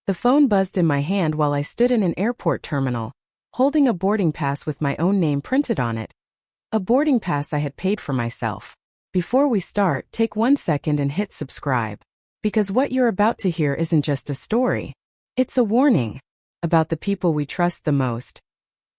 The phone buzzed in my hand while I stood in an airport terminal, holding a boarding pass with my own name printed on it. A boarding pass I had paid for myself. Before we start, take 1 second and hit subscribe. Because what you're about to hear isn't just a story. It's a warning. About the people we trust the most.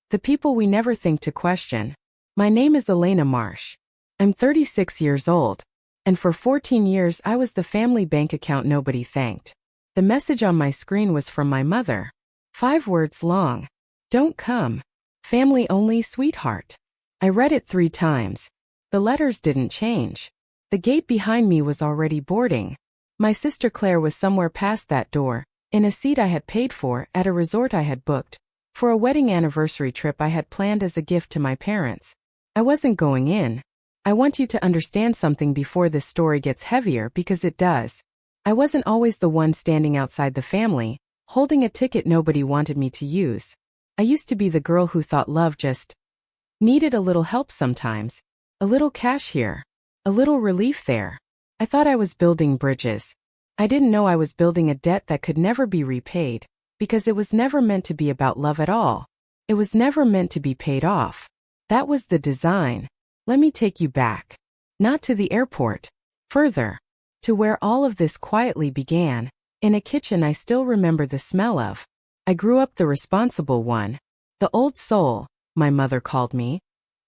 The people we never think to question. My name is Elena Marsh. I'm 36 years old. And for 14 years I was the family bank account nobody thanked. The message on my screen was from my mother. 5 words long. Don't come. Family only, sweetheart. I read it 3 times. The letters didn't change. The gate behind me was already boarding. My sister Claire was somewhere past that door, in a seat I had paid for at a resort I had booked, for a wedding anniversary trip I had planned as a gift to my parents. I wasn't going in. I want you to understand something before this story gets heavier because it does. I wasn't always the one standing outside the family, holding a ticket nobody wanted me to use. I used to be the girl who thought love just needed a little help sometimes, a little cash here, a little relief there. I thought I was building bridges. I didn't know I was building a debt that could never be repaid, because it was never meant to be about love at all. It was never meant to be paid off. That was the design. Let me take you back. Not to the airport. Further. To where all of this quietly began, in a kitchen I still remember the smell of. I grew up the responsible one. The old soul, my mother called me.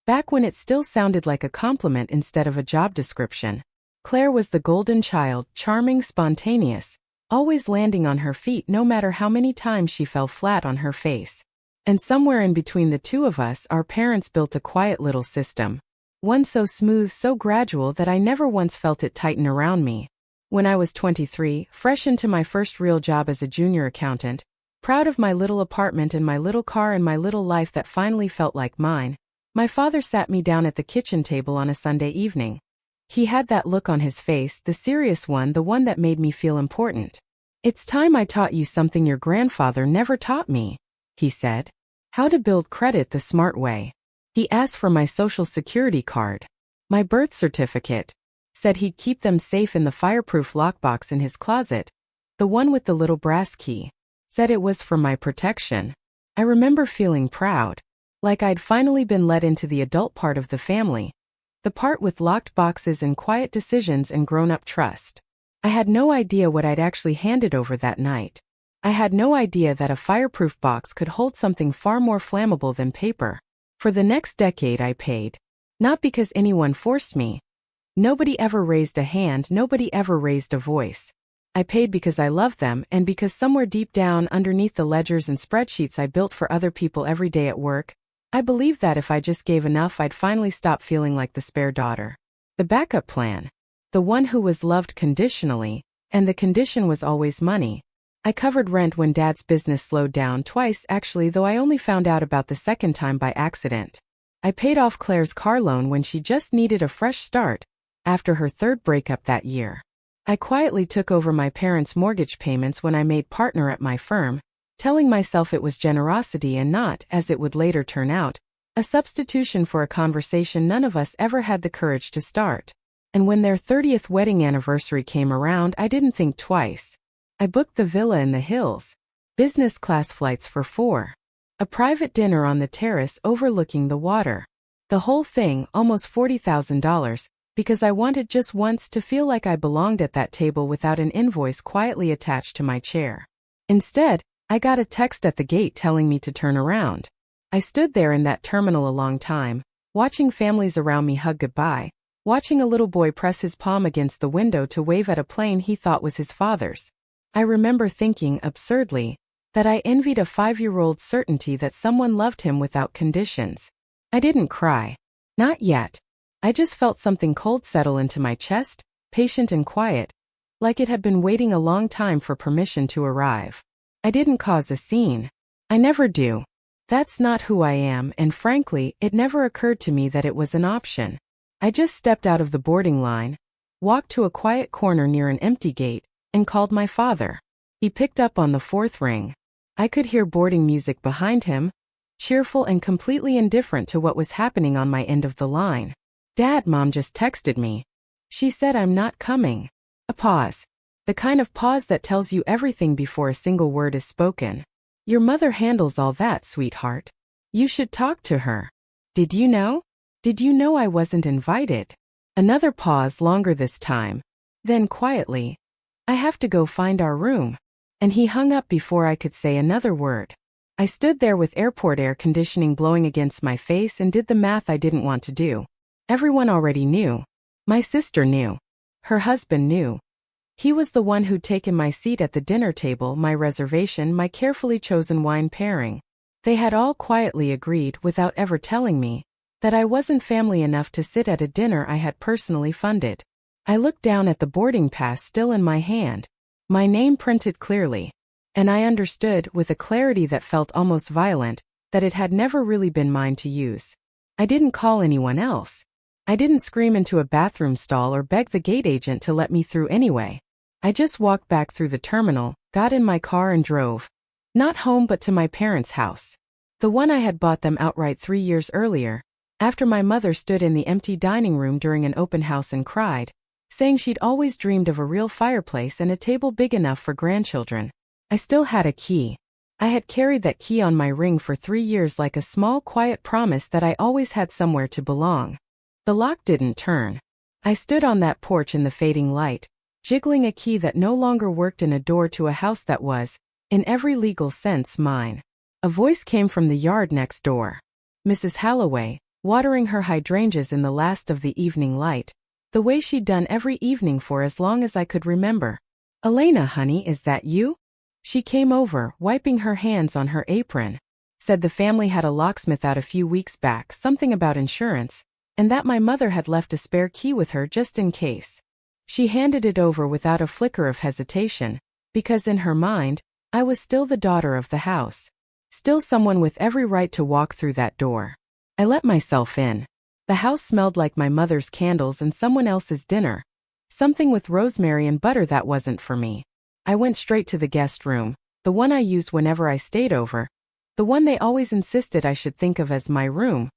Back when it still sounded like a compliment instead of a job description. Claire was the golden child, charming, spontaneous, always landing on her feet no matter how many times she fell flat on her face. And somewhere in between the two of us, our parents built a quiet little system. One so smooth, so gradual that I never once felt it tighten around me. When I was 23, fresh into my first real job as a junior accountant, proud of my little apartment and my little car and my little life that finally felt like mine, my father sat me down at the kitchen table on a Sunday evening. He had that look on his face, the serious one, the one that made me feel important. "It's time I taught you something your grandfather never taught me," he said. "How to build credit the smart way." He asked for my social security card, my birth certificate, said he'd keep them safe in the fireproof lockbox in his closet, the one with the little brass key, said it was for my protection. I remember feeling proud, like I'd finally been let into the adult part of the family. The part with locked boxes and quiet decisions and grown-up trust. I had no idea what I'd actually handed over that night. I had no idea that a fireproof box could hold something far more flammable than paper. For the next decade I paid. Not because anyone forced me. Nobody ever raised a hand, nobody ever raised a voice. I paid because I loved them and because somewhere deep down underneath the ledgers and spreadsheets I built for other people every day at work, I believed that if I just gave enough I'd finally stop feeling like the spare daughter. The backup plan. The one who was loved conditionally, and the condition was always money. I covered rent when Dad's business slowed down twice actually, though I only found out about the second time by accident. I paid off Claire's car loan when she just needed a fresh start, after her 3rd breakup that year. I quietly took over my parents' mortgage payments when I made partner at my firm, telling myself it was generosity and not, as it would later turn out, a substitution for a conversation none of us ever had the courage to start. And when their 30th wedding anniversary came around, I didn't think twice. I booked the villa in the hills, business class flights for 4, a private dinner on the terrace overlooking the water. The whole thing, almost $40,000, because I wanted just once to feel like I belonged at that table without an invoice quietly attached to my chair. Instead, I got a text at the gate telling me to turn around. I stood there in that terminal a long time, watching families around me hug goodbye, watching a little boy press his palm against the window to wave at a plane he thought was his father's. I remember thinking, absurdly, that I envied a 5-year-old's certainty that someone loved him without conditions. I didn't cry. Not yet. I just felt something cold settle into my chest, patient and quiet, like it had been waiting a long time for permission to arrive. I didn't cause a scene. I never do. That's not who I am, and frankly, it never occurred to me that it was an option. I just stepped out of the boarding line, walked to a quiet corner near an empty gate, and called my father. He picked up on the 4th ring. I could hear boarding music behind him, cheerful and completely indifferent to what was happening on my end of the line. "Dad, Mom just texted me. She said I'm not coming." A pause. The kind of pause that tells you everything before a single word is spoken. Your mother handles all that, sweetheart. You should talk to her. Did you know? Did you know I wasn't invited? Another pause, longer this time. Then quietly, I have to go find our room. And he hung up before I could say another word. I stood there with airport air conditioning blowing against my face and did the math I didn't want to do. Everyone already knew. My sister knew. Her husband knew. He was the one who'd taken my seat at the dinner table, my reservation, my carefully chosen wine pairing. They had all quietly agreed, without ever telling me, that I wasn't family enough to sit at a dinner I had personally funded. I looked down at the boarding pass still in my hand, my name printed clearly, and I understood, with a clarity that felt almost violent, that it had never really been mine to use. I didn't call anyone else. I didn't scream into a bathroom stall or beg the gate agent to let me through anyway. I just walked back through the terminal, got in my car and drove. Not home but to my parents' house. The one I had bought them outright 3 years earlier, after my mother stood in the empty dining room during an open house and cried, saying she'd always dreamed of a real fireplace and a table big enough for grandchildren. I still had a key. I had carried that key on my ring for 3 years like a small quiet promise that I always had somewhere to belong. The lock didn't turn. I stood on that porch in the fading light, jiggling a key that no longer worked in a door to a house that was, in every legal sense, mine. A voice came from the yard next door. Mrs. Halloway, watering her hydrangeas in the last of the evening light, the way she'd done every evening for as long as I could remember. "Elena, honey, is that you?" She came over, wiping her hands on her apron. Said the family had a locksmith out a few weeks back, something about insurance, and that my mother had left a spare key with her just in case. She handed it over without a flicker of hesitation, because in her mind, I was still the daughter of the house. Still someone with every right to walk through that door. I let myself in. The house smelled like my mother's candles and someone else's dinner. Something with rosemary and butter that wasn't for me. I went straight to the guest room, the one I used whenever I stayed over, the one they always insisted I should think of as my room.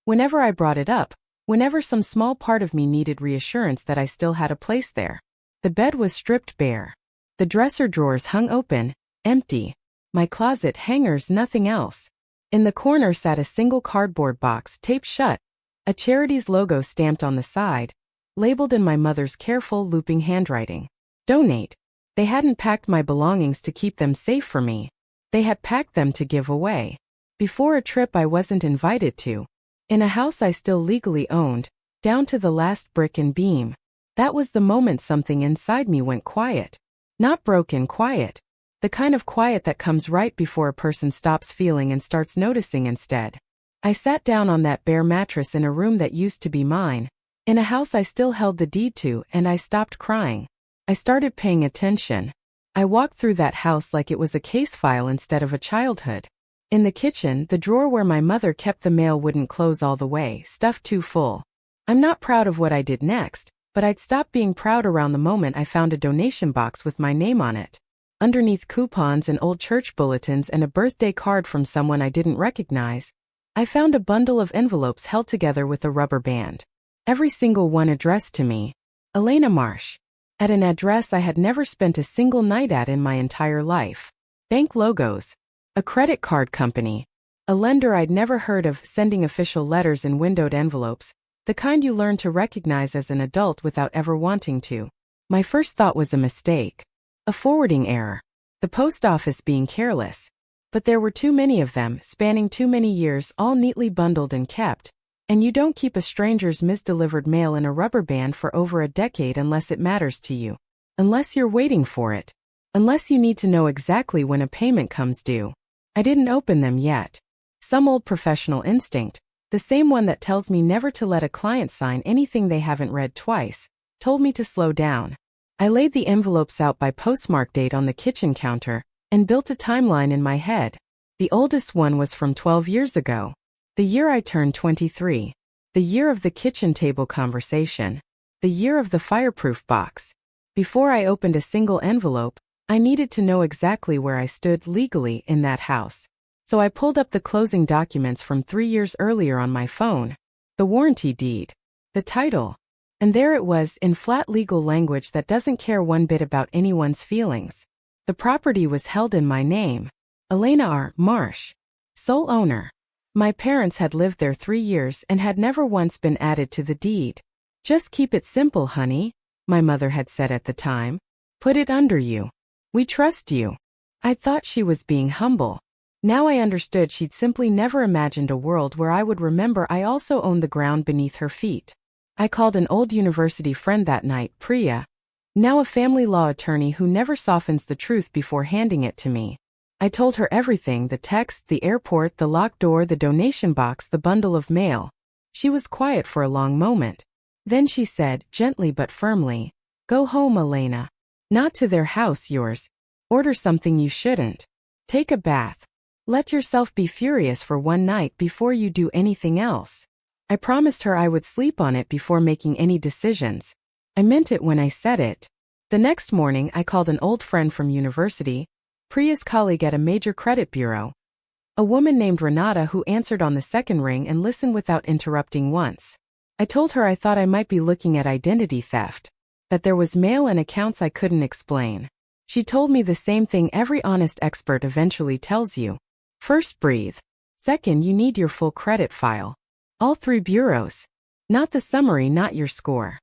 Whenever I brought it up, whenever some small part of me needed reassurance that I still had a place there. The bed was stripped bare. The dresser drawers hung open, empty. My closet hangers, nothing else. In the corner sat a single cardboard box taped shut, a charity's logo stamped on the side, labeled in my mother's careful, looping handwriting. Donate. They hadn't packed my belongings to keep them safe for me. They had packed them to give away. Before a trip I wasn't invited to. In a house I still legally owned, down to the last brick and beam. That was the moment something inside me went quiet. Not broken quiet. The kind of quiet that comes right before a person stops feeling and starts noticing instead. I sat down on that bare mattress in a room that used to be mine, in a house I still held the deed to, and I stopped crying. I started paying attention. I walked through that house like it was a case file instead of a childhood. In the kitchen, the drawer where my mother kept the mail wouldn't close all the way, stuffed too full. I'm not proud of what I did next, but I'd stopped being proud around the moment I found a donation box with my name on it. Underneath coupons and old church bulletins and a birthday card from someone I didn't recognize, I found a bundle of envelopes held together with a rubber band. Every single one addressed to me, Elena Marsh, at an address I had never spent a single night at in my entire life. Bank logos. A credit card company. A lender I'd never heard of sending official letters in windowed envelopes, the kind you learn to recognize as an adult without ever wanting to. My first thought was a mistake. A forwarding error. The post office being careless. But there were too many of them, spanning too many years, all neatly bundled and kept. And you don't keep a stranger's misdelivered mail in a rubber band for over a decade unless it matters to you. Unless you're waiting for it. Unless you need to know exactly when a payment comes due. I didn't open them yet. Some old professional instinct, the same one that tells me never to let a client sign anything they haven't read twice, told me to slow down. I laid the envelopes out by postmark date on the kitchen counter and built a timeline in my head. The oldest one was from 12 years ago. The year I turned 23. The year of the kitchen table conversation. The year of the fireproof box. Before I opened a single envelope, I needed to know exactly where I stood legally in that house. So I pulled up the closing documents from 3 years earlier on my phone. The warranty deed. The title. And there it was, in flat legal language that doesn't care one bit about anyone's feelings. The property was held in my name. Elena R. Marsh, sole owner. My parents had lived there 3 years and had never once been added to the deed. Just keep it simple, honey, my mother had said at the time. Put it under you. We trust you. I thought she was being humble. Now I understood she'd simply never imagined a world where I would remember I also owned the ground beneath her feet. I called an old university friend that night, Priya, now a family law attorney who never softens the truth before handing it to me. I told her everything: the text, the airport, the locked door, the donation box, the bundle of mail. She was quiet for a long moment. Then she said, gently but firmly, "Go home, Elena. Not to their house, yours. Order something you shouldn't. Take a bath. Let yourself be furious for one night before you do anything else." I promised her I would sleep on it before making any decisions. I meant it when I said it. The next morning I called an old friend from university, Priya's colleague at a major credit bureau. A woman named Renata who answered on the second ring and listened without interrupting once. I told her I thought I might be looking at identity theft, that there was mail and accounts I couldn't explain. She told me the same thing every honest expert eventually tells you. First, breathe. Second, you need your full credit file. All 3 bureaus. Not the summary, not your score.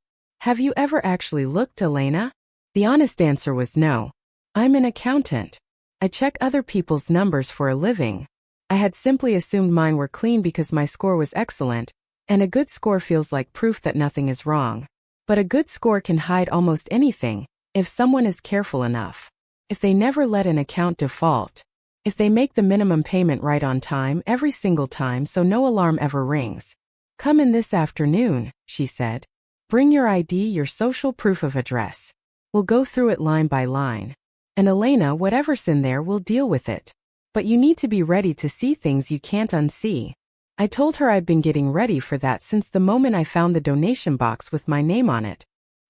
Have you ever actually looked, Elena? The honest answer was no. I'm an accountant. I check other people's numbers for a living. I had simply assumed mine were clean because my score was excellent, and a good score feels like proof that nothing is wrong. But a good score can hide almost anything, if someone is careful enough. If they never let an account default. If they make the minimum payment right on time every single time so no alarm ever rings. Come in this afternoon, she said. Bring your ID, your social proof of address. We'll go through it line by line. And Elena, whatever's in there, we'll deal with it. But you need to be ready to see things you can't unsee. I told her I'd been getting ready for that since the moment I found the donation box with my name on it.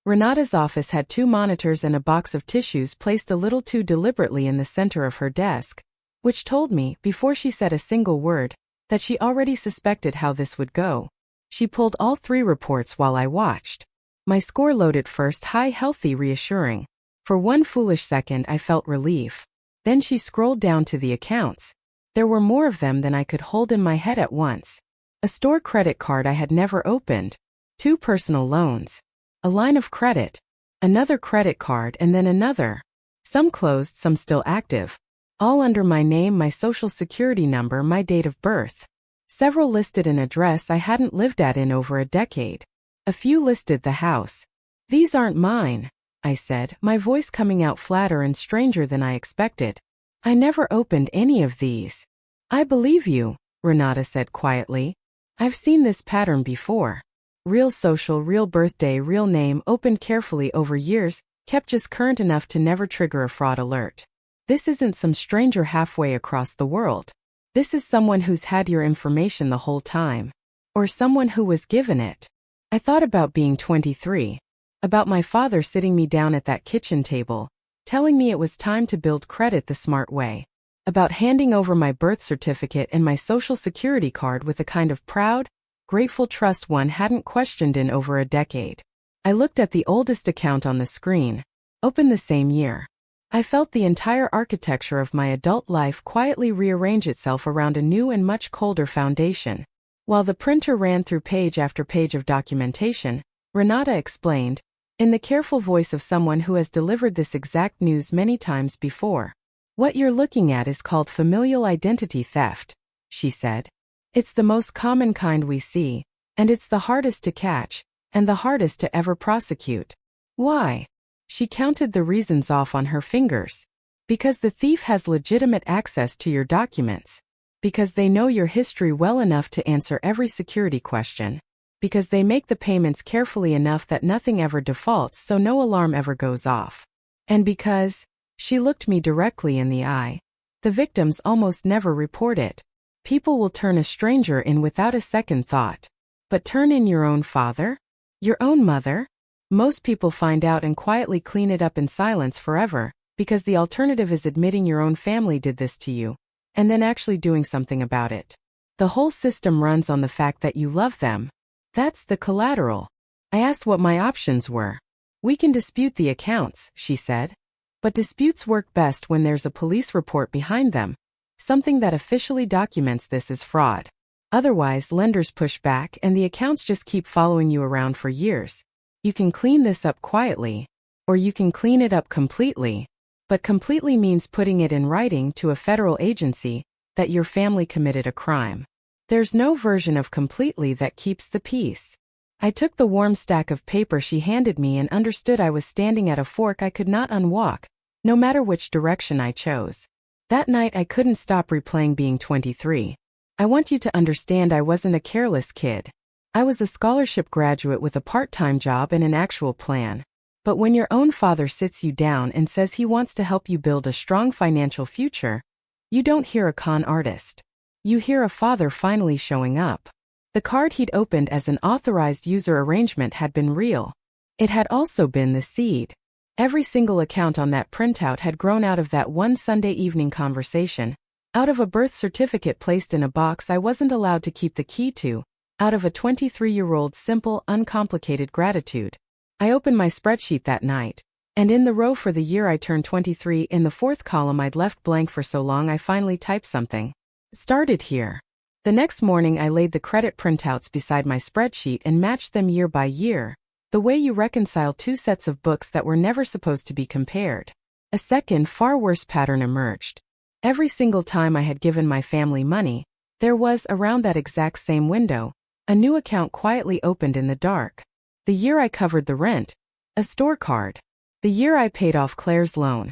Renata's office had 2 monitors and a box of tissues placed a little too deliberately in the center of her desk, which told me, before she said a single word, that she already suspected how this would go. She pulled all 3 reports while I watched. My score loaded first, high, healthy, reassuring. For one foolish second I felt relief. Then she scrolled down to the accounts. There were more of them than I could hold in my head at once. A store credit card I had never opened. 2 personal loans. A line of credit. Another credit card and then another. Some closed, some still active. All under my name, my social security number, my date of birth. Several listed an address I hadn't lived at in over a decade. A few listed the house. These aren't mine, I said, my voice coming out flatter and stranger than I expected. I never opened any of these. I believe you, Renata said quietly. I've seen this pattern before. Real social, real birthday, real name, opened carefully over years, kept just current enough to never trigger a fraud alert. This isn't some stranger halfway across the world. This is someone who's had your information the whole time. Or someone who was given it. I thought about being 23. About my father sitting me down at that kitchen table, telling me it was time to build credit the smart way. About handing over my birth certificate and my social security card with a kind of proud, grateful trust one hadn't questioned in over a decade. I looked at the oldest account on the screen, opened the same year. I felt the entire architecture of my adult life quietly rearrange itself around a new and much colder foundation. While the printer ran through page after page of documentation, Renata explained, in the careful voice of someone who has delivered this exact news many times before. What you're looking at is called familial identity theft, she said. It's the most common kind we see, and it's the hardest to catch, and the hardest to ever prosecute. Why? She counted the reasons off on her fingers. Because the thief has legitimate access to your documents. Because they know your history well enough to answer every security question. Because they make the payments carefully enough that nothing ever defaults so no alarm ever goes off. And because, she looked me directly in the eye, the victims almost never report it. People will turn a stranger in without a second thought. But turn in your own father? Your own mother? Most people find out and quietly clean it up in silence forever, because the alternative is admitting your own family did this to you, and then actually doing something about it. The whole system runs on the fact that you love them. That's the collateral. I asked what my options were. We can dispute the accounts, she said. But disputes work best when there's a police report behind them. Something that officially documents this is fraud. Otherwise, lenders push back and the accounts just keep following you around for years. You can clean this up quietly, or you can clean it up completely. But completely means putting it in writing to a federal agency that your family committed a crime. There's no version of completely that keeps the peace. I took the warm stack of paper she handed me and understood I was standing at a fork I could not unwalk, no matter which direction I chose. That night I couldn't stop replaying being 23. I want you to understand I wasn't a careless kid. I was a scholarship graduate with a part-time job and an actual plan. But when your own father sits you down and says he wants to help you build a strong financial future, you don't hear a con artist. You hear a father finally showing up. The card he'd opened as an authorized user arrangement had been real. It had also been the seed. Every single account on that printout had grown out of that one Sunday evening conversation, out of a birth certificate placed in a box I wasn't allowed to keep the key to, out of a 23-year-old simple, uncomplicated gratitude. I opened my spreadsheet that night, and in the row for the year I turned 23 in the fourth column I'd left blank for so long I finally typed something. Started here. The next morning I laid the credit printouts beside my spreadsheet and matched them year by year, the way you reconcile two sets of books that were never supposed to be compared. A second, far worse pattern emerged. Every single time I had given my family money, there was, around that exact same window, a new account quietly opened in the dark. The year I covered the rent, a store card. The year I paid off Claire's loan,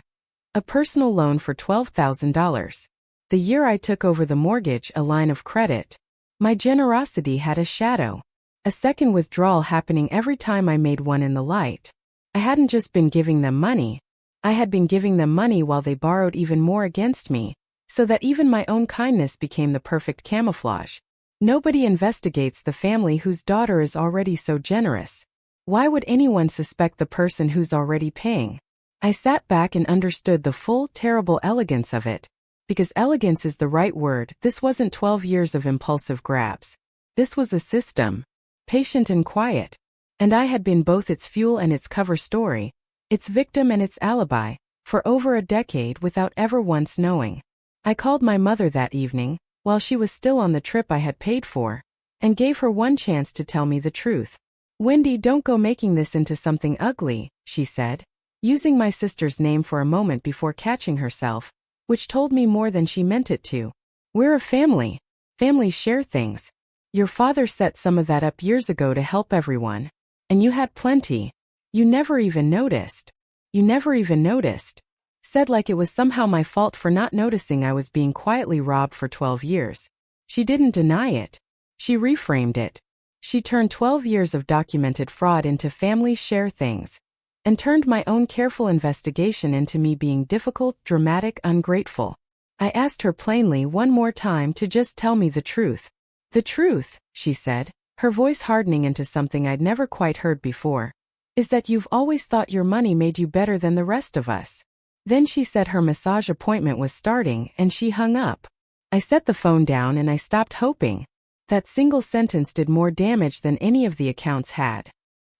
a personal loan for $12,000. The year I took over the mortgage, a line of credit. My generosity had a shadow. A second withdrawal happening every time I made one in the light. I hadn't just been giving them money. I had been giving them money while they borrowed even more against me, so that even my own kindness became the perfect camouflage. Nobody investigates the family whose daughter is already so generous. Why would anyone suspect the person who's already paying? I sat back and understood the full, terrible elegance of it. Because elegance is the right word, this wasn't 12 years of impulsive grabs. This was a system. Patient and quiet. And I had been both its fuel and its cover story, its victim and its alibi, for over a decade without ever once knowing. I called my mother that evening, while she was still on the trip I had paid for, and gave her one chance to tell me the truth. "Wendy, don't go making this into something ugly," she said, using my sister's name for a moment before catching herself, which told me more than she meant it to. "We're a family. Families share things. Your father set some of that up years ago to help everyone. And you had plenty. You never even noticed. You never even noticed." Said like it was somehow my fault for not noticing I was being quietly robbed for 12 years. She didn't deny it. She reframed it. She turned 12 years of documented fraud into families share things. And turned my own careful investigation into me being difficult, dramatic, ungrateful. I asked her plainly one more time to just tell me the truth. "The truth," she said, her voice hardening into something I'd never quite heard before, "is that you've always thought your money made you better than the rest of us." Then she said her massage appointment was starting and she hung up. I set the phone down and I stopped hoping. That single sentence did more damage than any of the accounts had.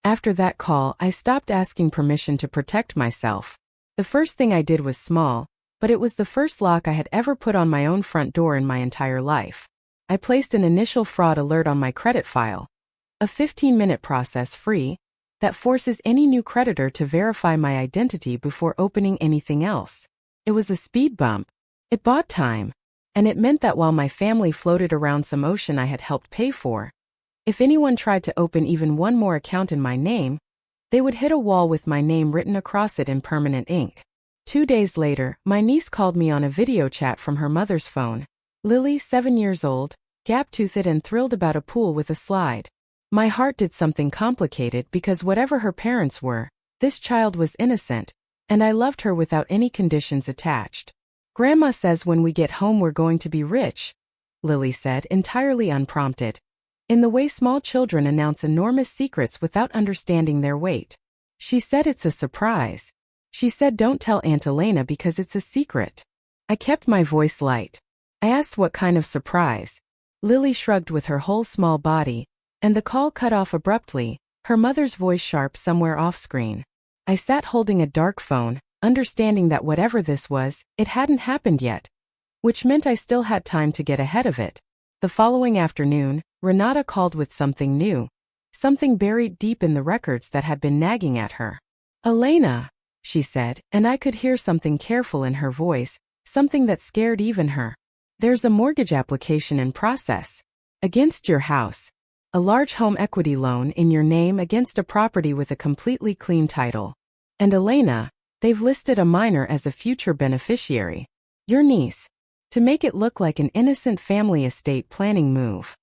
After that call, I stopped asking permission to protect myself. The first thing I did was small, but it was the first lock I had ever put on my own front door in my entire life. I placed an initial fraud alert on my credit file. A 15-minute process free, that forces any new creditor to verify my identity before opening anything else. It was a speed bump. It bought time. And it meant that while my family floated around some ocean I had helped pay for, if anyone tried to open even one more account in my name, they would hit a wall with my name written across it in permanent ink. 2 days later, my niece called me on a video chat from her mother's phone. Lily, 7 years old, gap-toothed and thrilled about a pool with a slide. My heart did something complicated because whatever her parents were, this child was innocent, and I loved her without any conditions attached. "Grandma says when we get home we're going to be rich," Lily said, entirely unprompted. In the way small children announce enormous secrets without understanding their weight. She said it's a surprise. She said don't tell Aunt Elena because it's a secret. I kept my voice light. I asked what kind of surprise. Lily shrugged with her whole small body, and the call cut off abruptly, Her mother's voice sharp somewhere off-screen. I sat holding a dark phone, understanding that whatever this was, it hadn't happened yet. Which meant I still had time to get ahead of it. The following afternoon, Renata called with something new. Something buried deep in the records that had been nagging at her. "Elena," she said, and I could hear something careful in her voice, something that scared even her. "There's a mortgage application in process. Against your house. A large home equity loan in your name against a property with a completely clean title. And Elena, they've listed a minor as a future beneficiary. Your niece. To make it look like an innocent family estate planning move."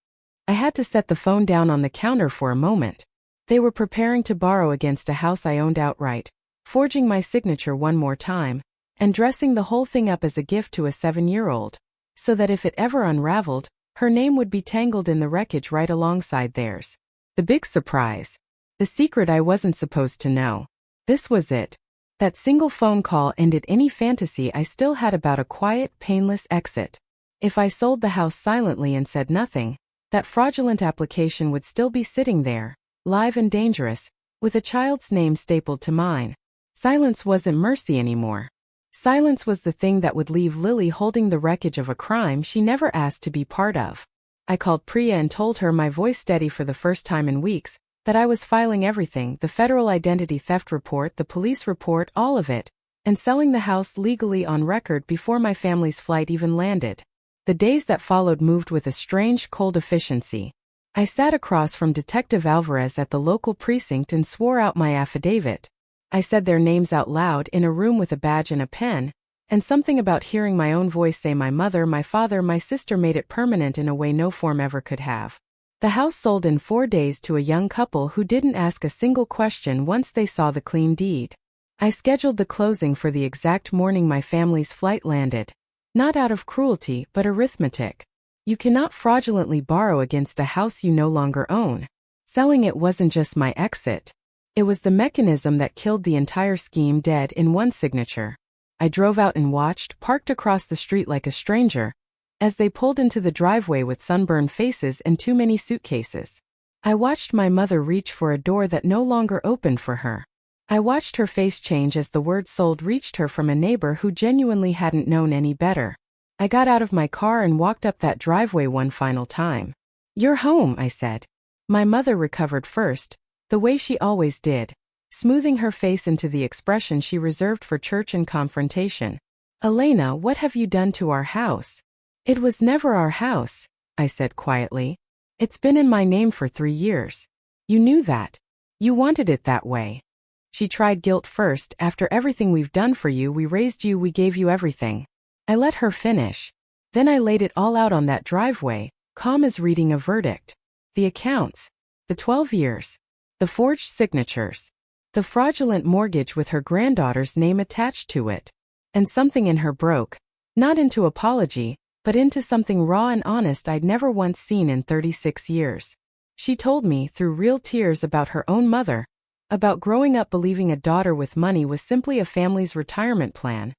I had to set the phone down on the counter for a moment. They were preparing to borrow against a house I owned outright, forging my signature one more time, and dressing the whole thing up as a gift to a 7-year-old, so that if it ever unraveled, her name would be tangled in the wreckage right alongside theirs. The big surprise. The secret I wasn't supposed to know. This was it. That single phone call ended any fantasy I still had about a quiet, painless exit. If I sold the house silently and said nothing, that fraudulent application would still be sitting there, live and dangerous, with a child's name stapled to mine. Silence wasn't mercy anymore. Silence was the thing that would leave Lily holding the wreckage of a crime she never asked to be part of. I called Priya and told her, my voice steady for the first time in weeks, that I was filing everything, the federal identity theft report, the police report, all of it, and selling the house legally on record before my family's flight even landed. The days that followed moved with a strange, cold efficiency. I sat across from Detective Alvarez at the local precinct and swore out my affidavit. I said their names out loud in a room with a badge and a pen, and something about hearing my own voice say my mother, my father, my sister made it permanent in a way no form ever could have. The house sold in 4 days to a young couple who didn't ask a single question once they saw the clean deed. I scheduled the closing for the exact morning my family's flight landed. Not out of cruelty, but arithmetic. You cannot fraudulently borrow against a house you no longer own. Selling it wasn't just my exit. It was the mechanism that killed the entire scheme dead in one signature. I drove out and watched, parked across the street like a stranger, as they pulled into the driveway with sunburned faces and too many suitcases. I watched my mother reach for a door that no longer opened for her. I watched her face change as the word sold reached her from a neighbor who genuinely hadn't known any better. I got out of my car and walked up that driveway one final time. "You're home," I said. My mother recovered first, the way she always did, smoothing her face into the expression she reserved for church and confrontation. "Elena, what have you done to our house?" "It was never our house," I said quietly. "It's been in my name for 3 years. You knew that. You wanted it that way." She tried guilt first. "After everything we've done for you, we raised you, we gave you everything." I let her finish. Then I laid it all out on that driveway, calm as reading a verdict. The accounts. The 12 years. The forged signatures. The fraudulent mortgage with her granddaughter's name attached to it. And something in her broke. Not into apology, but into something raw and honest I'd never once seen in 36 years. She told me, through real tears, about her own mother. About growing up believing a daughter with money was simply a family's retirement plan.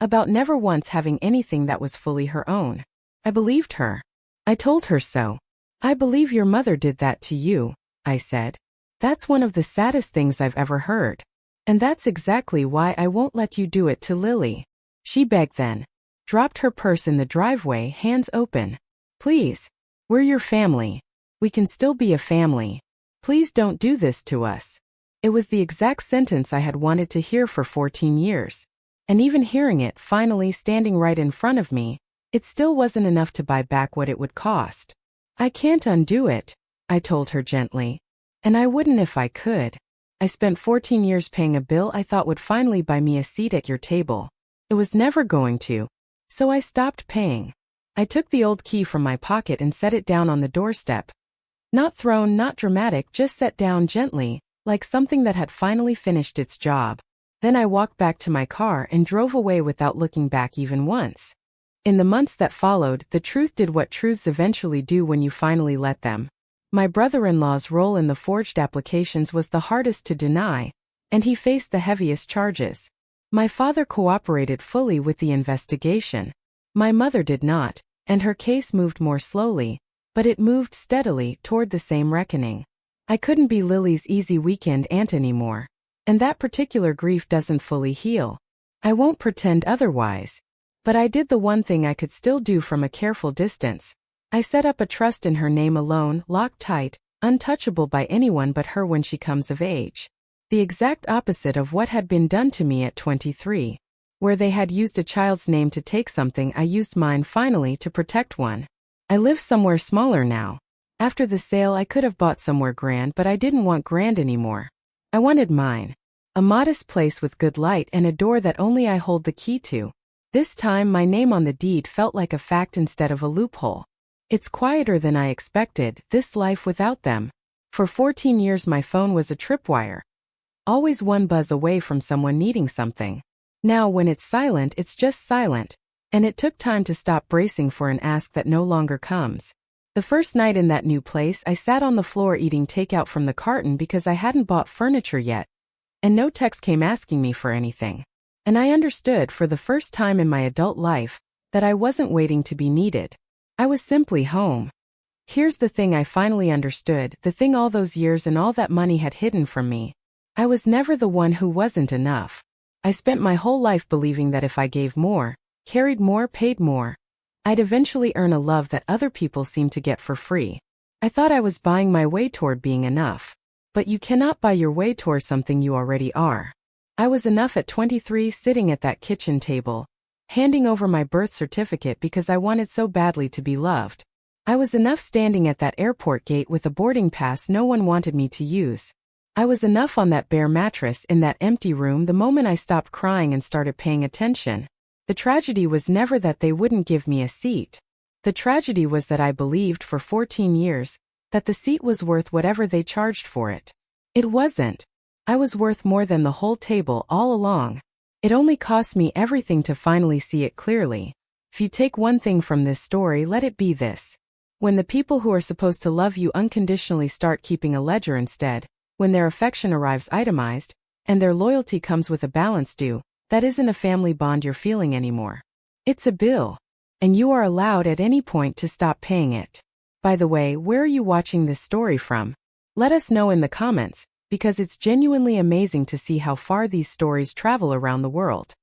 About never once having anything that was fully her own. I believed her. I told her so. "I believe your mother did that to you," I said. "That's one of the saddest things I've ever heard. And that's exactly why I won't let you do it to Lily." She begged then. Dropped her purse in the driveway, hands open. "Please. We're your family. We can still be a family. Please don't do this to us." It was the exact sentence I had wanted to hear for 14 years. And even hearing it, finally standing right in front of me, it still wasn't enough to buy back what it would cost. "I can't undo it," I told her gently. "And I wouldn't if I could. I spent 14 years paying a bill I thought would finally buy me a seat at your table. It was never going to. So I stopped paying." I took the old key from my pocket and set it down on the doorstep. Not thrown, not dramatic, just set down gently, like something that had finally finished its job. Then I walked back to my car and drove away without looking back even once. In the months that followed, the truth did what truths eventually do when you finally let them. My brother-in-law's role in the forged applications was the hardest to deny, and he faced the heaviest charges. My father cooperated fully with the investigation. My mother did not, and her case moved more slowly, but it moved steadily toward the same reckoning. I couldn't be Lily's easy weekend aunt anymore. And that particular grief doesn't fully heal. I won't pretend otherwise. But I did the one thing I could still do from a careful distance. I set up a trust in her name alone, locked tight, untouchable by anyone but her when she comes of age. The exact opposite of what had been done to me at 23. Where they had used a child's name to take something, I used mine finally to protect one. I live somewhere smaller now. After the sale I could have bought somewhere grand, but I didn't want grand anymore. I wanted mine. A modest place with good light and a door that only I hold the key to. This time my name on the deed felt like a fact instead of a loophole. It's quieter than I expected, this life without them. For 14 years my phone was a tripwire. Always one buzz away from someone needing something. Now when it's silent, it's just silent. And it took time to stop bracing for an ask that no longer comes. The first night in that new place, I sat on the floor eating takeout from the carton because I hadn't bought furniture yet. And no text came asking me for anything. And I understood for the first time in my adult life that I wasn't waiting to be needed. I was simply home. Here's the thing I finally understood, the thing all those years and all that money had hidden from me. I was never the one who wasn't enough. I spent my whole life believing that if I gave more, carried more, paid more, I'd eventually earn a love that other people seemed to get for free. I thought I was buying my way toward being enough. But you cannot buy your way toward something you already are. I was enough at 23, sitting at that kitchen table, handing over my birth certificate because I wanted so badly to be loved. I was enough standing at that airport gate with a boarding pass no one wanted me to use. I was enough on that bare mattress in that empty room the moment I stopped crying and started paying attention. The tragedy was never that they wouldn't give me a seat. The tragedy was that I believed for 14 years that the seat was worth whatever they charged for it. It wasn't. I was worth more than the whole table all along. It only cost me everything to finally see it clearly. If you take one thing from this story, let it be this. When the people who are supposed to love you unconditionally start keeping a ledger instead, when their affection arrives itemized, and their loyalty comes with a balance due, that isn't a family bond you're feeling anymore. It's a bill. And you are allowed at any point to stop paying it. By the way, where are you watching this story from? Let us know in the comments, because it's genuinely amazing to see how far these stories travel around the world.